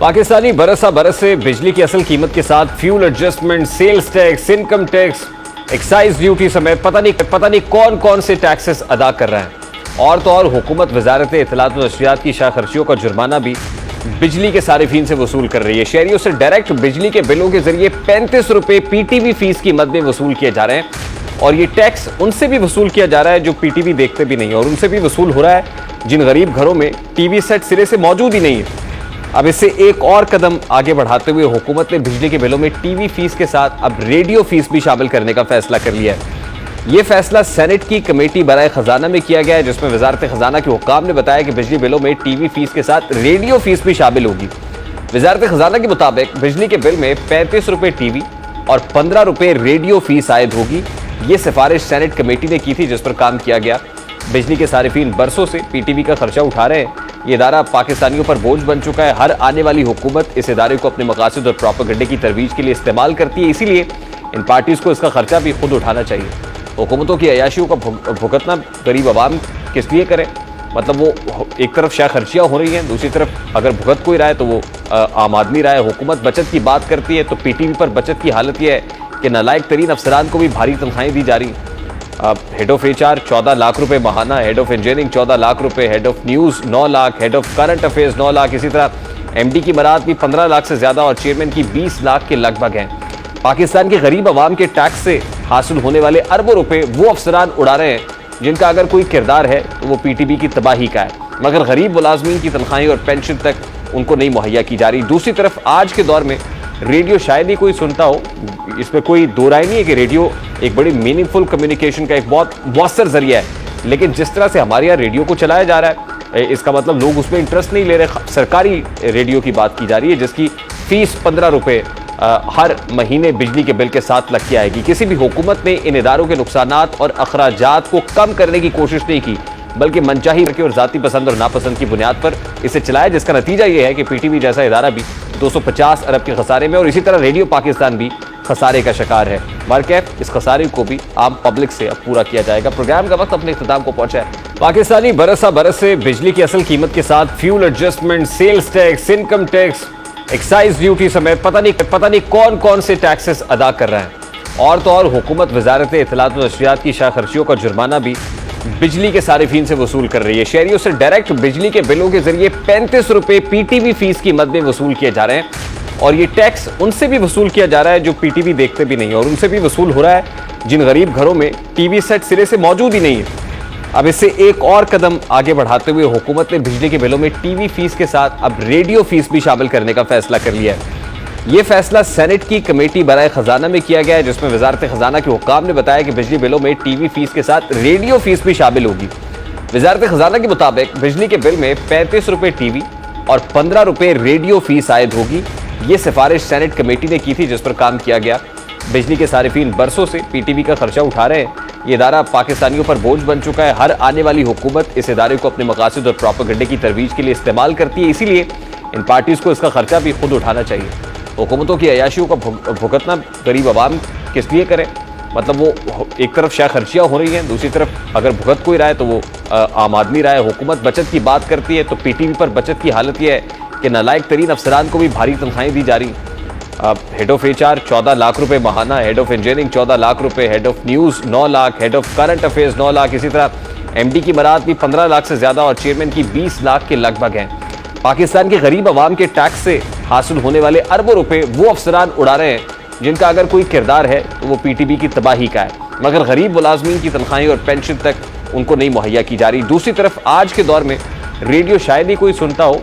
पाकिस्तानी बरसा बरस से बिजली की असल कीमत के साथ fuel adjustment, sales tax, income tax, excise duty समेत पता नहीं कौन कौन से टैक्सेस अदा कर रहा है। और तो और हुकूमत वजारत इत्तलात व नशरियात की शाह खर्चियों का जुर्माना भी बिजली के सारिफीन से वसूल कर रही है। शहरियों से डायरेक्ट बिजली के बिलों के जरिए 35 रुपए पीटीवी फीस की मद में वसूल किए जा रहे हैं। और ये टैक्स उनसे भी वसूल किया जा रहा है जो पीटीवी देखते भी नहीं है, और उनसे भी वसूल हो रहा है जिन गरीब घरों में टीवी सेट सिरे से मौजूद ही नहीं है। अब इससे एक और कदम आगे बढ़ाते हुए हुकूमत ने बिजली के बिलों में टीवी फीस के साथ अब रेडियो फीस भी शामिल करने का फैसला कर लिया है। यह फैसला सेनेट की कमेटी बराए खजाना में किया गया है, जिसमें वजारत खजाना के हुक्काम ने बताया कि बिजली बिलों में टीवी फीस के साथ रेडियो फीस भी शामिल होगी। वजारत खजाना के मुताबिक बिजली के बिल में 35 रुपए टीवी और 15 रुपए रेडियो फीस आयद होगी। ये सिफारिश सेनेट कमेटी ने की थी, जिस पर काम किया गया। बिजली के सारिफीन बरसों से पीटीवी का खर्चा उठा रहे हैं। ये इदारा पाकिस्तानियों पर बोझ बन चुका है। हर आने वाली हुकूमत इस इदारे को अपने मकासद और प्रोपेगेंडे की तरवीज के लिए इस्तेमाल करती है, इसीलिए इन पार्टीज को इसका खर्चा भी खुद उठाना चाहिए। हुकूमतों की अयाशियों का भुगतना गरीब आवाम किस लिए करें? मतलब वो एक तरफ शाह खर्चियाँ हो रही हैं, दूसरी तरफ अगर भुगत कोई रहा है तो वो आम आदमी रहा है। हुकूमत बचत की बात करती है तो पीटीवी पर बचत की हालत यह है कि नालायक तरीन अफसरान को भी भारी तनख्वाहें दी जा रही। हेड ऑफ HR 14 लाख रुपए माहाना, हेड ऑफ इंजीनियरिंग 14 लाख रुपए, head of news 9 lakh, head of current affairs 9 lakh, इसी तरह MD की मराद भी 15 लाख से ज़्यादा और चेयरमैन की 20 लाख के लगभग हैं। पाकिस्तान के गरीब आवाम के टैक्स से हासिल होने वाले अरबों रुपए वो अफसरान उड़ा रहे हैं जिनका अगर कोई किरदार है तो वो पीटीवी की तबाही का है, मगर गरीब मुलाजमीन की तनख्वाहें और पेंशन तक उनको नहीं मुहैया की जा रही। दूसरी तरफ आज के दौर में रेडियो शायद ही कोई सुनता हो, इसमें कोई दो राय नहीं है कि रेडियो एक बड़ी मीनिंगफुल कम्युनिकेशन का एक बहुत मौसर जरिया है। लेकिन जिस तरह से हमारे यहाँ रेडियो को चलाया जा रहा है, इसका मतलब लोग उसमें इंटरेस्ट नहीं ले रहे। सरकारी रेडियो की बात की जा रही है जिसकी फीस 15 रुपए हर महीने बिजली के बिल के साथ लग के आएगी। किसी भी हुकूमत ने इन इदारों के नुकसानात और अखराजात को कम करने की कोशिश नहीं की, बल्कि मनचाही और जाती पसंद और नापसंद की बुनियाद पर इसे चलाया, जिसका नतीजा यह है कि पीटीवी जैसा इदारा भी 250 अरब के खसारे में और इसी तरह रेडियो पाकिस्तान भी खसारे का शिकार है। मार्केट इस खसारे को भी आम पब्लिक से अब पूरा किया जाएगा। प्रोग्राम का वक्त अपने इख्तिताम को पहुंचा है। पाकिस्तानी बरसा बरस से बिजली की असल कीमत के साथ fuel adjustment, sales tax, income tax, excise duty समेत पता नहीं कौन कौन से टैक्सेस अदा कर रहा है। और तो और हुकूमत वजारत इत्तलात व नशरियात की शाह खर्चियों का जुर्माना भी बिजली के सारिफीन से वसूल कर रही है। शहरियों से डायरेक्ट बिजली के बिलों के जरिए 35 रुपए पीटीवी फीस की मद में वसूल किए जा रहे हैं। और ये टैक्स उनसे भी वसूल किया जा रहा है जो पीटीवी देखते भी नहीं है, और उनसे भी वसूल हो रहा है जिन गरीब घरों में टीवी सेट सिरे से मौजूद ही नहीं है। अब इससे एक और कदम आगे बढ़ाते हुए हुकूमत ने बिजली के बिलों में टीवी फीस के साथ अब रेडियो फीस भी शामिल करने का फैसला कर लिया है। यह फैसला सेनेट की कमेटी बराए खजाना में किया गया है, जिसमें वजारत खजाना के हुक्काम ने बताया कि बिजली बिलों में टीवी फीस के साथ रेडियो फीस भी शामिल होगी। वजारत खजाना के मुताबिक बिजली के बिल में 35 रुपए टीवी और 15 रुपए रेडियो फीस आयद होगी। ये सिफारिश सेनेट कमेटी ने की थी, जिस पर काम किया गया। बिजली के सारिफीन बरसों से पीटीवी का खर्चा उठा रहे हैं। ये इदारा पाकिस्तानियों पर बोझ बन चुका है। हर आने वाली हुकूमत इस इदारे को अपने मकासद और प्रोपेगेंडे की तरवीज के लिए इस्तेमाल करती है, इसीलिए इन पार्टीज को इसका खर्चा भी खुद उठाना चाहिए। हुकूमतों की अयाशियों का भुगतना गरीब आवाम किस लिए करें? मतलब वो एक तरफ शाह खर्चियाँ हो रही हैं, दूसरी तरफ अगर भुगत कोई रहा है तो वो आम आदमी रहा है। हुकूमत बचत की बात करती है तो पीटीवी पर बचत की हालत यह है कि नालायक तरीन अफसरान को भी भारी तनख्वाहें दी जा रही। हेड ऑफ HR 14 लाख रुपए माहाना, हेड ऑफ इंजीनियरिंग 14 लाख रुपए, head of news 9 lakh, head of current affairs 9 lakh, इसी तरह MD की मराद भी 15 लाख से ज़्यादा और चेयरमैन की 20 लाख के लगभग हैं। पाकिस्तान के गरीब आवाम के टैक्स से हासिल होने वाले अरबों रुपए वो अफसरान उड़ा रहे हैं जिनका अगर कोई किरदार है तो वो पीटीवी की तबाही का है, मगर गरीब मुलाजमीन की तनख्वाहें और पेंशन तक उनको नहीं मुहैया की जा रही। दूसरी तरफ आज के दौर में रेडियो शायद ही कोई सुनता हो,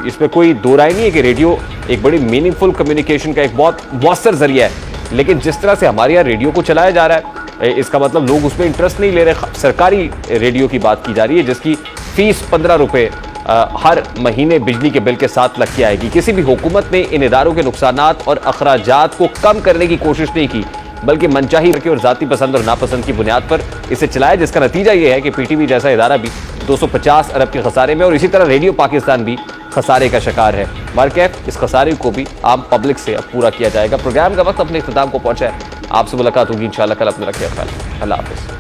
इसमें कोई दो राय नहीं है कि रेडियो एक बड़ी मीनिंगफुल कम्युनिकेशन का एक बहुत मौसर जरिया है। लेकिन जिस तरह से हमारे यहाँ रेडियो को चलाया जा रहा है, इसका मतलब लोग उसमें इंटरेस्ट नहीं ले रहे। सरकारी रेडियो की बात की जा रही है जिसकी फीस 15 रुपए हर महीने बिजली के बिल के साथ लग के आएगी। किसी भी हुकूमत ने इन इदारों के नुकसानात और अखराजात को कम करने की कोशिश नहीं की, बल्कि मनचाही और जाती पसंद और नापसंद की बुनियाद पर इसे चलाया, जिसका नतीजा यह है कि पीटीवी जैसा इदारा भी 250 अरब के खसारे में और इसी तरह रेडियो पाकिस्तान भी खसारे का शिकार है। मार्केट इस खसारे को भी आम पब्लिक से अब पूरा किया जाएगा। प्रोग्राम का वक्त अपने इख्तिताम को पहुंचा है। आपसे मुलाकात होगी इंशाल्लाह कल। अपने रखिए ख्याल। अल्लाह हाफ़िज़।